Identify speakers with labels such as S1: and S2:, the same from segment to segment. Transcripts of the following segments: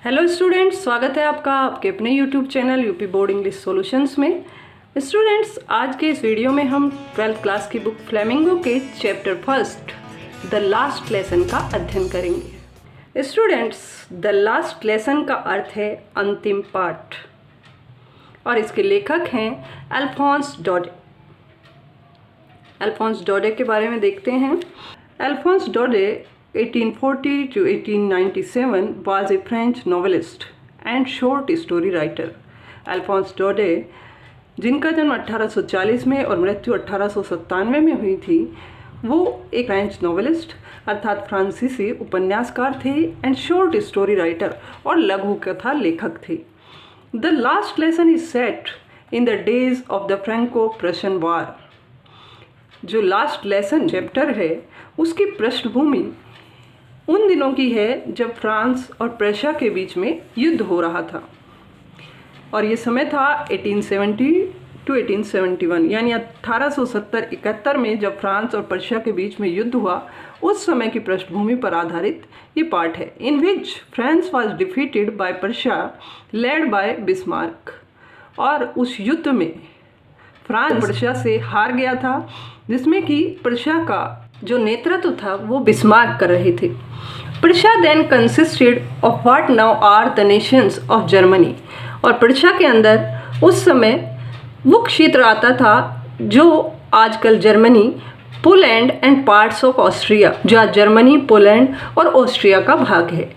S1: Hello students, स्वागत है आपका आपके अपने YouTube channel UP board English solutions में। स्टूडेंट्स, आज के इस वीडियो में हम 12th क्लास की बुक फ्लेमिंगो के chapter first the last lesson का अध्ययन करेंगे। स्टूडेंट्स, द लास्ट लेसन का अर्थ है अंतिम पाठ और इसके लेखक हैं अल्फोंस डोडे। अल्फोंस डोडे के बारे में देखते हैं। Alphons डोडे 1840 to 1897 was a French novelist and short story writer. Alphons डोडे, जिनका जन्म 1840 में और मृत्यु 1897 में हुई थी, वो एक फ्रेंच नॉवेलिस्ट अर्थात फ्रांसीसी उपन्यासकार थे एंड शॉर्ट स्टोरी राइटर और लघु कथा लेखक थे। The last lesson is set in the days of the Franco प्रशन वार। जो लास्ट लेसन चैप्टर है उसकी पृष्ठभूमि उन दिनों की है जब फ्रांस और प्रशिया के बीच में युद्ध हो रहा था और ये समय था 1870 to 1871, यानी 1870-71 में जब फ्रांस और प्रशिया के बीच में युद्ध हुआ, उस समय की पृष्ठभूमि पर आधारित ये पाठ है। In which France was defeated by Prussia led by Bismarck. और उस युद्ध में फ्रांस प्रशिया से हार गया था, जिसमें कि प्रशिया का जो नेतृत्व था वो बिस्मार्क कर रहे थे। Prussia then consisted of what now are the nations of Germany. और प्रशिया के अंदर उस समय वो क्षेत्र आता था जो आजकल Germany, Poland and parts of Austria, जो आज जर्मनी, पोलैंड और ऑस्ट्रिया का भाग है।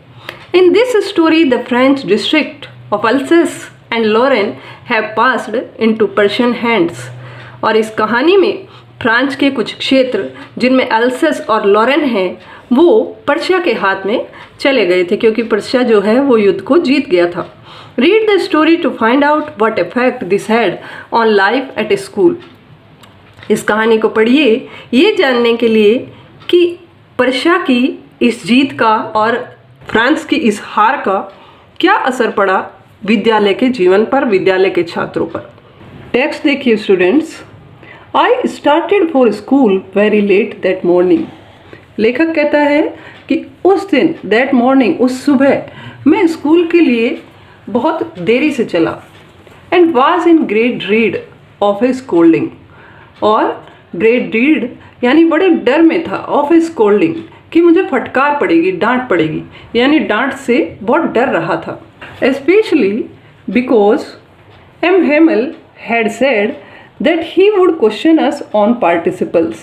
S1: In this story the French district of Alsace and Lorraine have passed into Prussian hands. और इस कहानी में फ्रांस के कुछ क्षेत्र जिनमें अल्सेस और लॉरेन हैं वो प्रशिया के हाथ में चले गए थे, क्योंकि प्रशिया जो है वो युद्ध को जीत गया था। Read the story to find out what effect this had on life at a school. इस कहानी को पढ़िए ये जानने के लिए कि प्रशिया की इस जीत का और फ्रांस की इस हार का क्या असर पड़ा विद्यालय के जीवन पर, विद्यालय के छात्रों पर। टेक्स्ट देखिए students. I started for school very let that morning. लेखक कहता है कि उस दिन, दैट मॉर्निंग, उस सुबह, मैं स्कूल के लिए बहुत देरी से चला। And was in great dread of a scolding. और ग्रेट ड्रीड यानी बड़े डर में था, ऑफ ए स्कोल्डिंग, कि मुझे फटकार पड़ेगी, डांट पड़ेगी, यानी डांट से बहुत डर रहा था। Specially because M Hamel had said that he would question us on participles।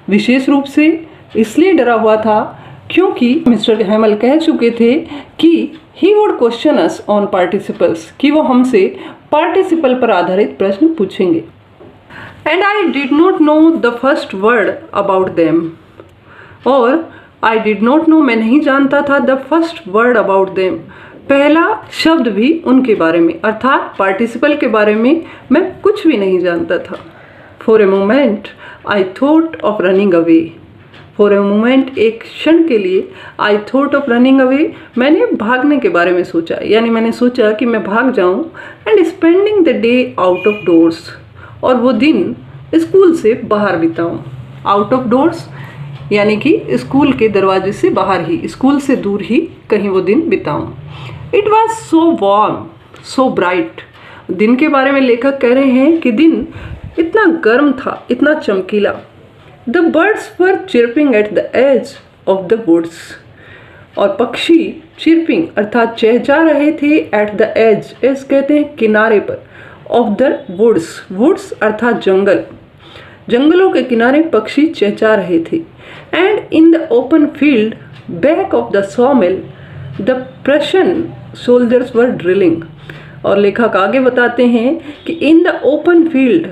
S1: विशेष रूप से इसलिए डरा हुआ था क्योंकि मिस्टर हेमल कह चुके थे कि he would question us on participles, कि वो हमसे पार्टिसिपल पर आधारित प्रश्न पूछेंगे। And I did not know the first word about them। और I did not know, मैं नहीं जानता था the first word about them, पहला शब्द भी उनके बारे में, अर्थात पार्टिसिपल के बारे में मैं कुछ भी नहीं जानता था। For a moment I thought of running away. For a moment, एक क्षण के लिए, I thought of running away, मैंने भागने के बारे में सोचा, यानी मैंने सोचा कि मैं भाग जाऊं। And spending the day out of doors, और वो दिन स्कूल से बाहर बिताऊं। आउट ऑफ डोर्स यानी कि स्कूल के दरवाजे से बाहर ही, स्कूल से दूर ही कहीं वो दिन बिताऊं। It was so warm, so bright. दिन के बारे में लेखक कह रहे हैं कि दिन इतना गर्म था, इतना चमकीला। The birds were chirping at the edge of the woods. और पक्षी चिरपिंग अर्थात चहचहा रहे थे, एट द एज, एज कहते हैं किनारे पर, ऑफ द वुड्स, वुड्स अर्थात जंगल, जंगलों के किनारे पक्षी चहचहा रहे थे। And in the open field back of the सॉमिल the Prussian soldiers were drilling. और लेखक आगे बताते हैं कि इन द ओपन फील्ड,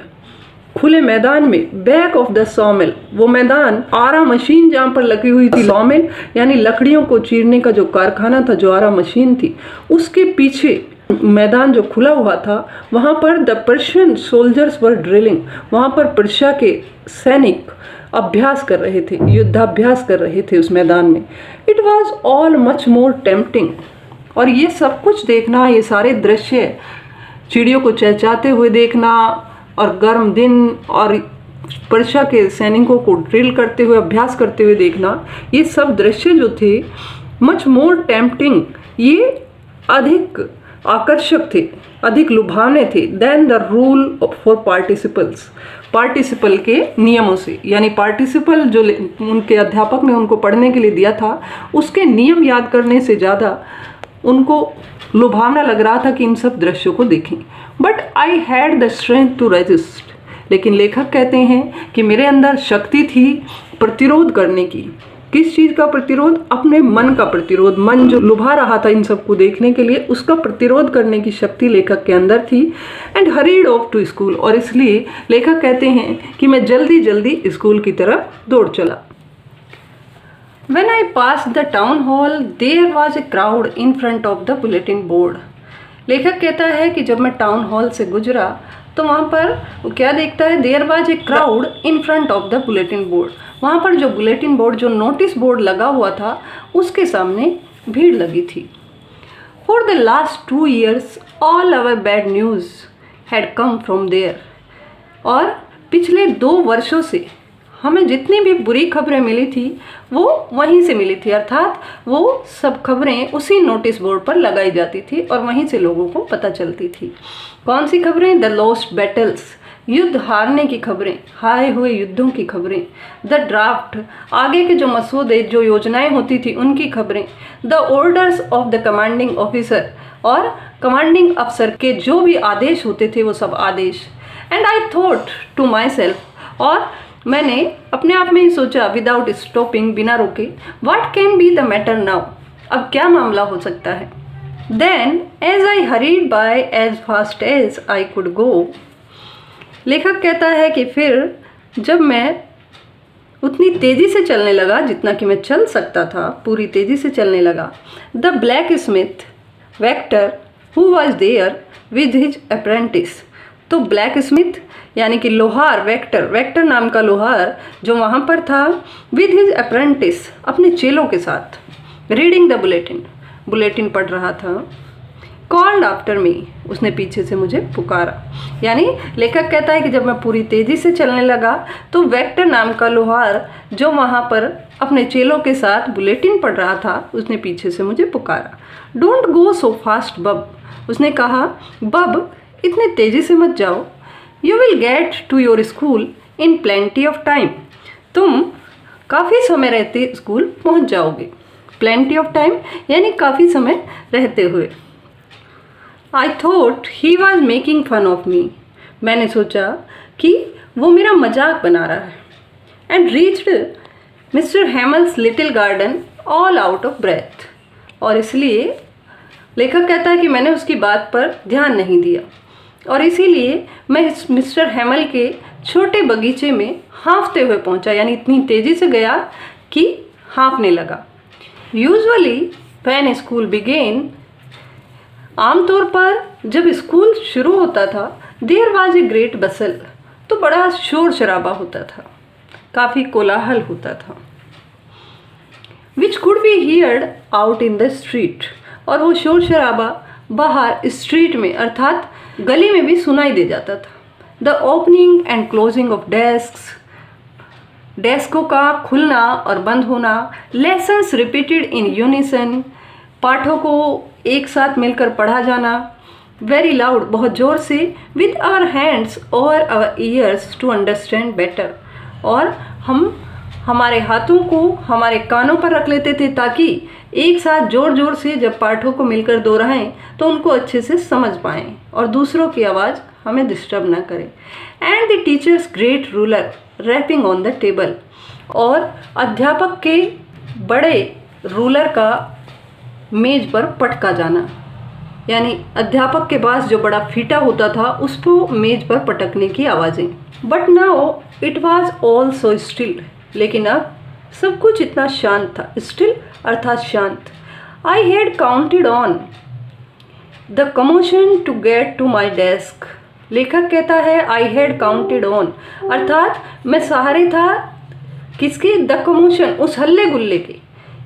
S1: खुले मैदान में, बैक ऑफ द सॉमिल, वो मैदान, आरा मशीन जहाँ पर लगी हुई थी, सॉमिल यानी लकड़ियों को चीरने का जो कारखाना था, जो आरा मशीन थी, उसके पीछे मैदान जो खुला हुआ था, वहाँ पर the Persian soldiers were drilling, वहाँ पर प्रशिया के सैनिक अभ्यास कर रहे थे, युद्धाभ्यास कर रहे थे उस मैदान में। It was all much more tempting. और ये सब कुछ देखना, ये सारे दृश्य, चिड़ियों को चहचहाते हुए देखना और गर्म दिन और प्रशिया के सैनिकों को ड्रिल करते हुए, अभ्यास करते हुए देखना, ये सब दृश्य जो थे मच मोर टेम्पटिंग, ये अधिक आकर्षक थे, अधिक लुभावने थे than the rule for participles, participle के नियमों से। यानी पार्टिसिपल जो उनके अध्यापक ने उनको पढ़ने के लिए दिया था उसके नियम याद करने से ज़्यादा उनको लुभावना लग रहा था कि इन सब दृश्यों को देखें। But I had the strength to resist, लेकिन लेखक कहते हैं कि मेरे अंदर शक्ति थी प्रतिरोध करने की। किस चीज़ का प्रतिरोध? अपने मन का प्रतिरोध। मन जो लुभा रहा था इन सबको देखने के लिए, उसका प्रतिरोध करने की शक्ति लेखक के अंदर थी। And hurried off to school, और इसलिए लेखक कहते हैं कि मैं जल्दी जल्दी स्कूल की तरफ दौड़ चला। When I passed the town hall, there was a crowd in front of the bulletin board. लेखक कहता है कि जब मैं टाउन हॉल से गुजरा तो वहाँ पर वो क्या देखता है? There was a crowd in front of the bulletin board. वहाँ पर जो बुलेटिन बोर्ड, जो नोटिस बोर्ड लगा हुआ था, उसके सामने भीड़ लगी थी। For the last 2 years, all our bad news had come from there. और पिछले 2 वर्षों से हमें जितनी भी बुरी खबरें मिली थी वो वहीं से मिली थी, अर्थात वो सब खबरें उसी नोटिस बोर्ड पर लगाई जाती थी और वहीं से लोगों को पता चलती थी। कौन सी खबरें? द लॉस्ट बैटल्स, युद्ध हारने की खबरें, हारे हुए युद्धों की खबरें। द ड्राफ्ट, आगे के जो मसूदे, जो योजनाएं होती थी उनकी खबरें। The orders of the commanding officer, और कमांडिंग अफसर के जो भी आदेश होते थे वो सब आदेश। And I thought to myself, और मैंने अपने आप में ही सोचा, विदाउट स्टॉपिंग, बिना रोके, what can be the matter now, अब क्या मामला हो सकता है। Then as I hurried by as fast as I could go, लेखक कहता है कि फिर जब मैं उतनी तेज़ी से चलने लगा जितना कि मैं चल सकता था, पूरी तेज़ी से चलने लगा। The blacksmith Wachter who was there with his apprentice, तो ब्लैक स्मिथ यानी कि लोहार, वेक्टर नाम का लोहार जो वहाँ पर था, विद हिज अप्रेंटिस, अपने चेलों के साथ, रीडिंग द बुलेटिन पढ़ रहा था। कॉल्ड आफ्टर मी, उसने पीछे से मुझे पुकारा। यानी लेखक कहता है कि जब मैं पूरी तेज़ी से चलने लगा तो वेक्टर नाम का लोहार जो वहाँ पर अपने चेलों के साथ बुलेटिन पढ़ रहा था, उसने पीछे से मुझे पुकारा। डोंट गो सो फास्ट बब, उसने कहा, बब इतने तेज़ी से मत जाओ। You will get to your school in plenty of time, तुम काफ़ी समय रहते स्कूल पहुंच जाओगे। प्लेंटी ऑफ टाइम यानी काफ़ी समय रहते हुए। I thought he was making fun of me, मैंने सोचा कि वो मेरा मजाक बना रहा है। And reached Mr Hamel's little garden all out of breath, और इसलिए लेखक कहता है कि मैंने उसकी बात पर ध्यान नहीं दिया और इसीलिए मैं इस मिस्टर हेमल के छोटे बगीचे में हाँफते हुए पहुंचा, यानी इतनी तेज़ी से गया कि हाँफने लगा। यूजुअली व्हेन स्कूल बिगेन, आमतौर पर जब स्कूल शुरू होता था, देयर वाज ए ग्रेट बसल, तो बड़ा शोर शराबा होता था, काफ़ी कोलाहल होता था। Which could be heard out in the street, और वो शोर शराबा बाहर स्ट्रीट में अर्थात गली में भी सुनाई दे जाता था। The opening and closing of desks, डेस्कों का खुलना और बंद होना। लेसन्स रिपीटेड इन यूनिसन, पाठों को एक साथ मिलकर पढ़ा जाना। वेरी लाउड, बहुत ज़ोर से। With our hands over our ears to understand better, और हम हमारे हाथों को हमारे कानों पर रख लेते थे ताकि एक साथ ज़ोर ज़ोर से जब पाठों को मिलकर दोहराएं तो उनको अच्छे से समझ पाएं और दूसरों की आवाज़ हमें डिस्टर्ब ना करें। And the teacher's great ruler rapping on the table, और अध्यापक के बड़े रूलर का मेज पर पटका जाना, यानी अध्यापक के पास जो बड़ा फीता होता था उसको मेज पर पटकने की आवाज़ें। But now it was all so still, लेकिन अब सब कुछ इतना शांत था। स्टिल अर्थात शांत। I had counted on the commotion to get to my desk, लेखक कहता है आई हैड काउंटेड ऑन, अर्थात मैं सहारे था किसके? द कमोशन, उस हल्ले गुल्ले के,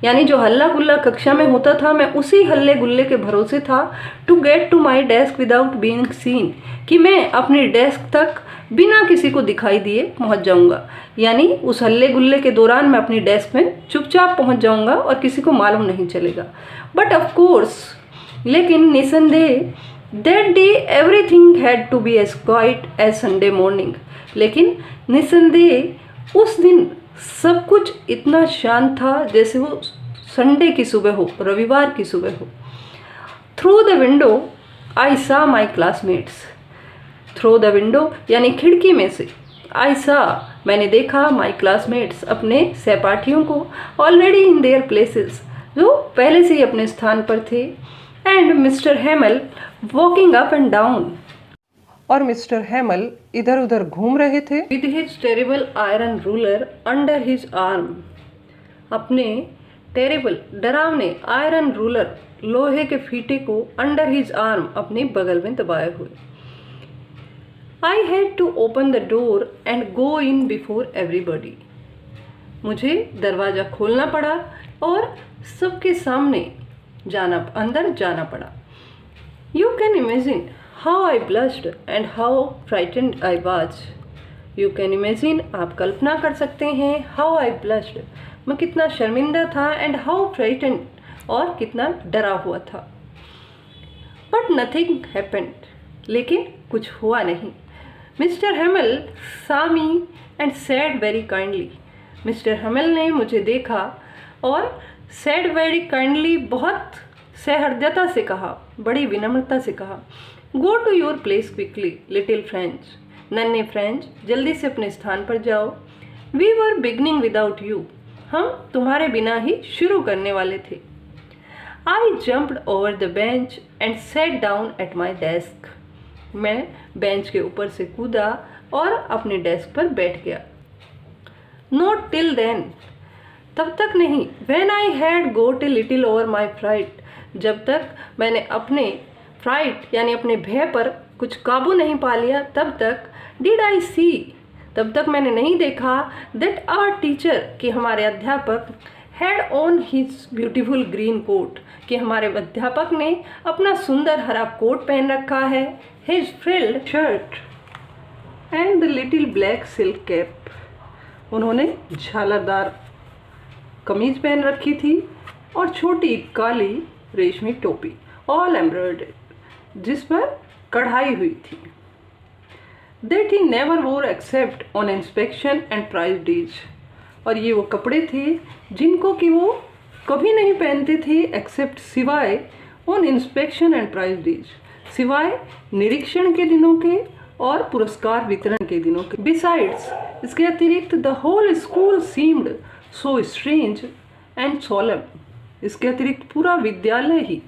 S1: यानी जो हल्ला गुल्ला कक्षा में होता था मैं उसी हल्ले गुल्ले के भरोसे था। To get to my desk without being seen, कि मैं अपनी डेस्क तक बिना किसी को दिखाई दिए पहुंच जाऊंगा, यानी उस हल्ले गुल्ले के दौरान मैं अपनी डेस्क में चुपचाप पहुंच जाऊंगा और किसी को मालूम नहीं चलेगा। बट ऑफ कोर्स लेकिन निसंदेह that day everything had to be as quiet as Sunday morning. लेकिन निसंदेह उस दिन सब कुछ इतना शांत था जैसे वो संडे की सुबह हो, रविवार की सुबह हो। थ्रू द विंडो आई सा my classmates. Through the window यानी खिड़की में से, आई सा मैंने देखा, माई क्लासमेट्स अपने सहपाठियों को, ऑलरेडी इन देयर प्लेसेस जो पहले से ही अपने स्थान पर थे, and Mr Hamel walking up and down, और मिस्टर हेमल इधर उधर घूम रहे थे, with his terrible iron ruler under his arm, अपने टेरेबल डरावने आयरन रूलर लोहे के फीते को अंडर हिज आर्म अपने बगल में दबाए हुए। I had to open the door and go in before everybody. मुझे दरवाज़ा खोलना पड़ा और सबके सामने अंदर जाना पड़ा। You can imagine how I blushed and how frightened I was. You can imagine, आप कल्पना कर सकते हैं, हाउ आई ब्लश्ड, मैं कितना शर्मिंदा था, एंड हाउ फ्राइटेंड, और कितना डरा हुआ था। बट नथिंग हैपेंड, लेकिन कुछ हुआ नहीं। Mr Hamel saw me and said very kindly। Mr Hamel ने मुझे देखा और said very kindly, बहुत सहृदयता से कहा, बड़ी विनम्रता से कहा, go to your place quickly little French. नन्हे फ्रेंच, जल्दी से अपने स्थान पर जाओ। We were beginning without you, हम तुम्हारे बिना ही शुरू करने वाले थे। I jumped over the bench and set down at my desk. मैं बेंच के ऊपर से कूदा और अपने डेस्क पर बैठ गया। नॉट टिल देन, तब तक नहीं। When I had got a little over my fright, जब तक मैंने अपने फ्राइट यानी अपने भय पर कुछ काबू नहीं पा लिया, तब तक डिड आई सी, तब तक मैंने नहीं देखा, दैट आवर टीचर, कि हमारे अध्यापक, had on his beautiful green coat, कि हमारे अध्यापक ने अपना सुंदर हरा कोट पहन रखा है, his frilled shirt and the little black silk cap, उन्होंने झालरदार कमीज पहन रखी थी और छोटी काली रेशमी टोपी, ऑल एम्ब्रॉयडर्ड, जिस पर कढ़ाई हुई थी। That he never wore except on inspection and prize days, और ये वो कपड़े थे जिनको कि वो कभी नहीं पहनते थे एक्सेप्ट, सिवाय on inspection and prize days, सिवाय निरीक्षण के दिनों के और पुरस्कार वितरण के दिनों के। बिसाइड्स, इसके अतिरिक्त the whole school seemed so strange and solemn, इसके अतिरिक्त पूरा विद्यालय ही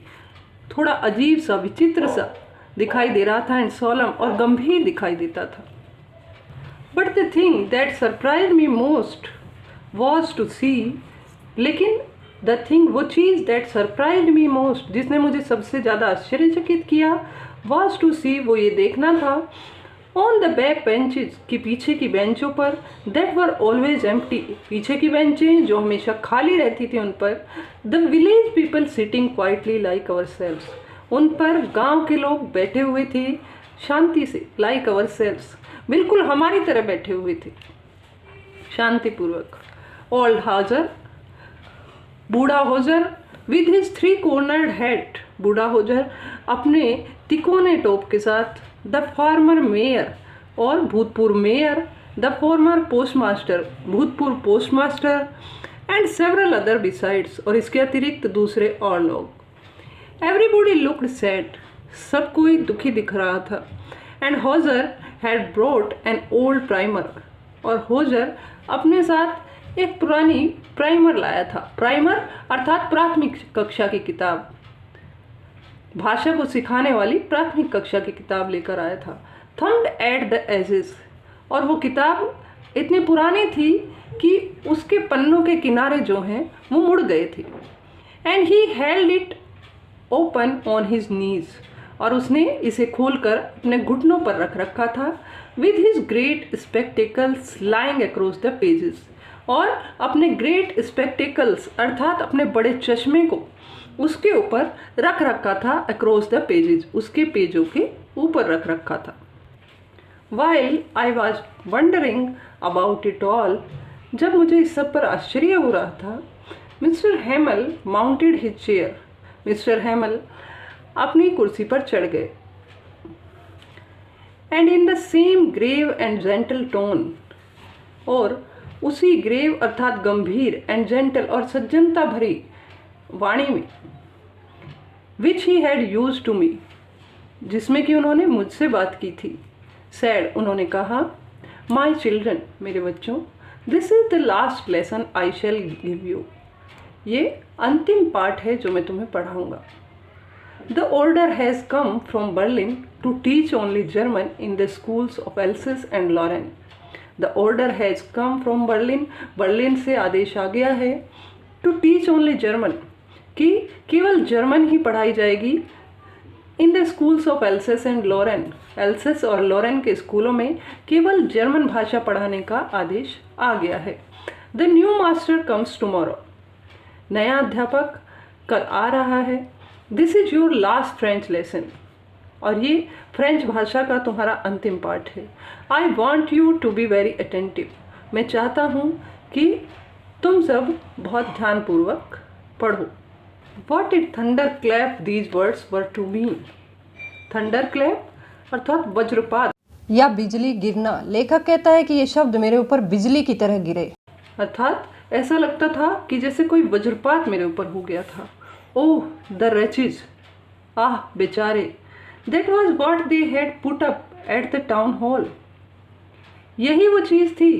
S1: थोड़ा अजीब सा, विचित्र सा दिखाई दे रहा था, एंड सोलम, और गंभीर दिखाई देता था। But the thing that surprise me most was to see, लेकिन द थिंग, वो चीज़ दैट सरप्राइज मी मोस्ट, जिसने मुझे सबसे ज़्यादा आश्चर्यचकित किया, वॉज टू सी, वो ये देखना था, ऑन द बैक बेंचेज, की पीछे की बेंचों पर, दैट वर ऑलवेज एम्प्टी, पीछे की बेंचें जो हमेशा खाली रहती थी, उन पर the village people sitting quietly like our selves, उन पर गांव के लोग बैठे हुए थे शांति से, लाइक अवर सेल्व्स, बिल्कुल हमारी तरह बैठे हुए थे शांतिपूर्वक। ओल्ड हाजर, बूढ़ा hosier, with his 3 cornered head, बूढ़ा होजर अपने तिकोने टोप के साथ, द फॉर्मर मेयर, और भूतपूर्व मेयर, द फॉर्मर पोस्टमास्टर, भूतपूर्व postmaster, and several other besides, और इसके अतिरिक्त दूसरे और लोग। एवरीबॉडी लुक्ड सैड, सब कोई दुखी दिख रहा था, and hosier had brought an old primer, और होजर अपने साथ एक पुरानी प्राइमर लाया था। प्राइमर अर्थात प्राथमिक कक्षा की किताब, भाषा को सिखाने वाली प्राथमिक कक्षा की किताब लेकर आया था। थम्ड एट द एजेस, और वो किताब इतनी पुरानी थी कि उसके पन्नों के किनारे जो हैं वो मुड़ गए थे। And he held it open on his knees, और उसने इसे खोलकर अपने घुटनों पर रख रखा था। With his great spectacles lying across the pages, और अपने ग्रेट स्पेक्टिकल्स अर्थात अपने बड़े चश्मे को उसके ऊपर रख रखा था, अक्रॉस द पेजेस, उसके पेजों के ऊपर रख रखा था। While I was wondering about it all, जब मुझे इस सब पर आश्चर्य हो रहा था, Mr Hamel mounted his chair, Mr Hamel अपनी कुर्सी पर चढ़ गए। And in the same grave and gentle tone, और उसी ग्रेव अर्थात गंभीर एंड जेंटल और सज्जनता भरी वाणी में, which he had use to me, जिसमें कि उन्होंने मुझसे बात की थी, सैड, उन्होंने कहा, माई चिल्ड्रन, मेरे बच्चों, this is the last lesson I shall give you, ये अंतिम पाठ है जो मैं तुम्हें पढ़ाऊंगा। The order has come from Berlin to teach only German in the schools of Alsace and Lorraine. The order has come from Berlin, Berlin से आदेश आ गया है, टू टीच ओनली जर्मन, कि केवल जर्मन ही पढ़ाई जाएगी, in the schools of Alsace and Lorraine, Alsace और लॉरेन के स्कूलों में केवल जर्मन भाषा पढ़ाने का आदेश आ गया है। The new master comes tomorrow, नया अध्यापक कल आ रहा है। This is your last French lesson, और ये फ्रेंच भाषा का तुम्हारा अंतिम पाठ है। I want you to be very attentive, मैं चाहता हूँ कि तुम सब बहुत ध्यानपूर्वक पढ़ो। What did thunderclap these words were to me? थंडरक्लैप अर्थात वज्रपात
S2: या बिजली गिरना। लेखक कहता है कि ये शब्द मेरे ऊपर बिजली की तरह गिरे,
S1: अर्थात ऐसा लगता था कि जैसे कोई वज्रपात मेरे ऊपर हो गया था। ओह द wretches, आह बेचारे, that was what they had put up at the town hall, यही वो चीज़ थी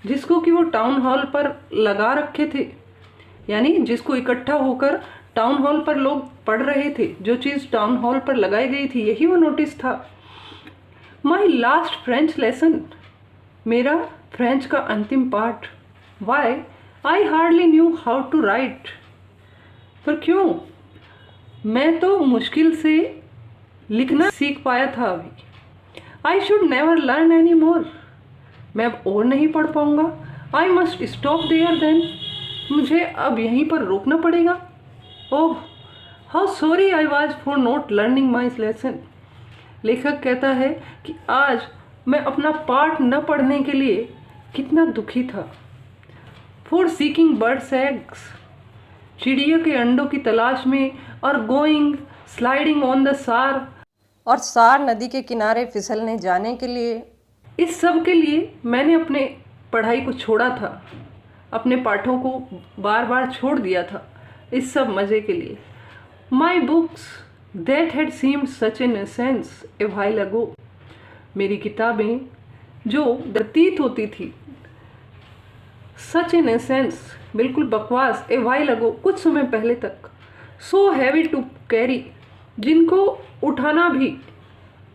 S1: जिसको कि वो टाउन हॉल पर लगा रखे थे, यानी जिसको इकट्ठा होकर टाउन हॉल पर लोग पढ़ रहे थे, जो चीज़ टाउन हॉल पर लगाई गई थी यही वो नोटिस था। माई लास्ट फ्रेंच लेसन, मेरा फ्रेंच का अंतिम पाठ। Why I hardly knew how to write, पर क्यों, मैं तो मुश्किल से लिखना सीख पाया था अभी। I should never learn any more, मैं अब और नहीं पढ़ पाऊँगा। I must stop there then, मुझे अब यहीं पर रोकना पड़ेगा। Oh how sorry I was for not learning my lesson, लेखक कहता है कि आज मैं अपना पाठ न पढ़ने के लिए कितना दुखी था। फॉर सीकिंग बर्ड्स एग्स, चिड़ियों के अंडों की तलाश में, और गोइंग स्लाइडिंग ऑन द सार,
S2: और सार नदी के किनारे फिसलने जाने के लिए।
S1: इस सब के लिए मैंने अपने पढ़ाई को छोड़ा था, अपने पाठों को बार बार छोड़ दिया था इस सब मज़े के लिए। My books that had seemed such in sense a while ago, मेरी किताबें जो प्रतीत होती थी सच इन सेंस, बिल्कुल बकवास, ए व्हाइल अगो, कुछ समय पहले तक, सो हैवी टू कैरी, जिनको उठाना भी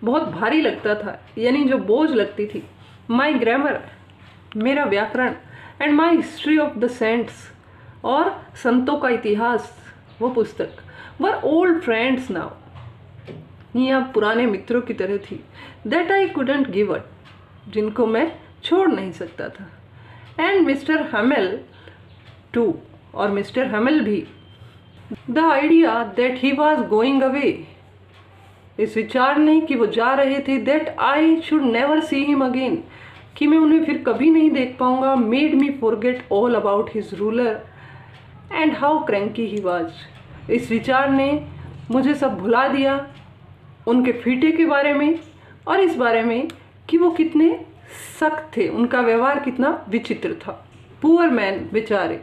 S1: बहुत भारी लगता था, यानी जो बोझ लगती थी। माई ग्रामर, मेरा व्याकरण, and my history of the saints, और संतों का इतिहास, वो पुस्तक, वर ओल्ड फ्रेंड्स नाउ, ये अब पुराने मित्रों की तरह थी। That I couldn't give up, जिनको मैं छोड़ नहीं सकता था। एंड मिस्टर हेमेल टू, और मिस्टर हेमेल भी। The idea that he was going away, इस विचार ने कि वो जा रहे थे, that I should never see him again, कि मैं उन्हें फिर कभी नहीं देख पाऊंगा, made me forget all about his ruler and how cranky he was, इस विचार ने मुझे सब भुला दिया, उनके फीटे के बारे में, और इस बारे में कि वो कितने सख्त थे, उनका व्यवहार कितना विचित्र था। पुअर मैन, बेचारे।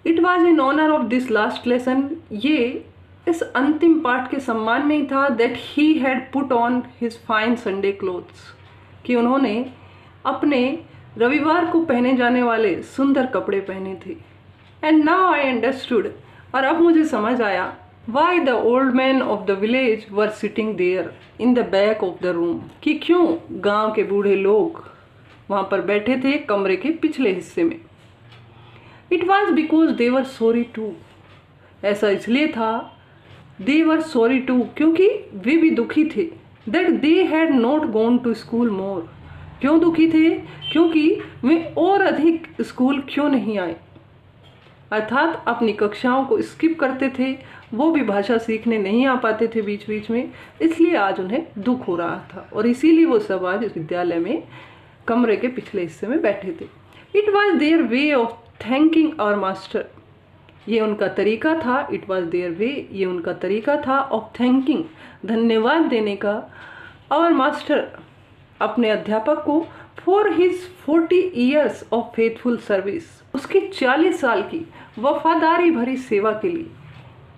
S1: It was in honour of this last lesson, ये इस अंतिम पाठ के सम्मान में ही था, that he had put on his fine Sunday clothes, कि उन्होंने अपने रविवार को पहने जाने वाले सुंदर कपड़े पहने थे। एंड नाउ आई अंडरस्टूड, और अब मुझे समझ आया, why the old man of the village were sitting there in the back of the room, कि क्यों गांव के बूढ़े लोग वहाँ पर बैठे थे कमरे के पिछले हिस्से में। It was because they were sorry too, ऐसा इसलिए था, दे वर सॉरी टू, क्योंकि वे भी दुखी थे, that they had not gone to school more, क्यों दुखी थे, क्योंकि वे और अधिक स्कूल क्यों नहीं आए, अर्थात अपनी कक्षाओं को स्किप करते थे, वो भी भाषा सीखने नहीं आ पाते थे बीच बीच में, इसलिए आज उन्हें दुख हो रहा था, और इसीलिए वो सब आज इस विद्यालय में कमरे के पिछले हिस्से में बैठे थे। It was their way of thanking our master, ये उनका तरीका था, इट वॉज देयर वे, ये उनका तरीका था ऑफ थैंकिंग, धन्यवाद देने का। और मास्टर अपने अध्यापक को for his 40 years of faithful service, उसकी 40 साल की वफादारी भरी सेवा के लिए,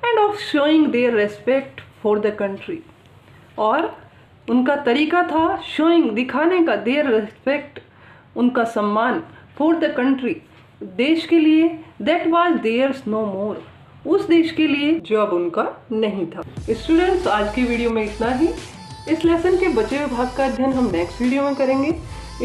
S1: end of showing there respect for the country, और उनका तरीका था शोइंग, दिखाने का, देयर रेस्पेक्ट, उनका सम्मान, फॉर द कंट्री, देश के लिए, दैट वाज देयर्स नो मोर, उस देश के लिए जो अब उनका नहीं था। स्टूडेंट्स, आज की वीडियो में इतना ही। इस लेसन के बचे हुए भाग का अध्ययन हम नेक्स्ट वीडियो में करेंगे।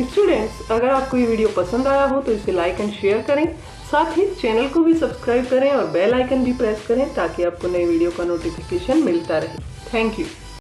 S1: स्टूडेंट्स, अगर आपको ये वीडियो पसंद आया हो तो इसे लाइक एंड शेयर करें, साथ ही चैनल को भी सब्सक्राइब करें और बेल आइकन भी प्रेस करें ताकि आपको नई वीडियो का नोटिफिकेशन मिलता रहे। Thank you.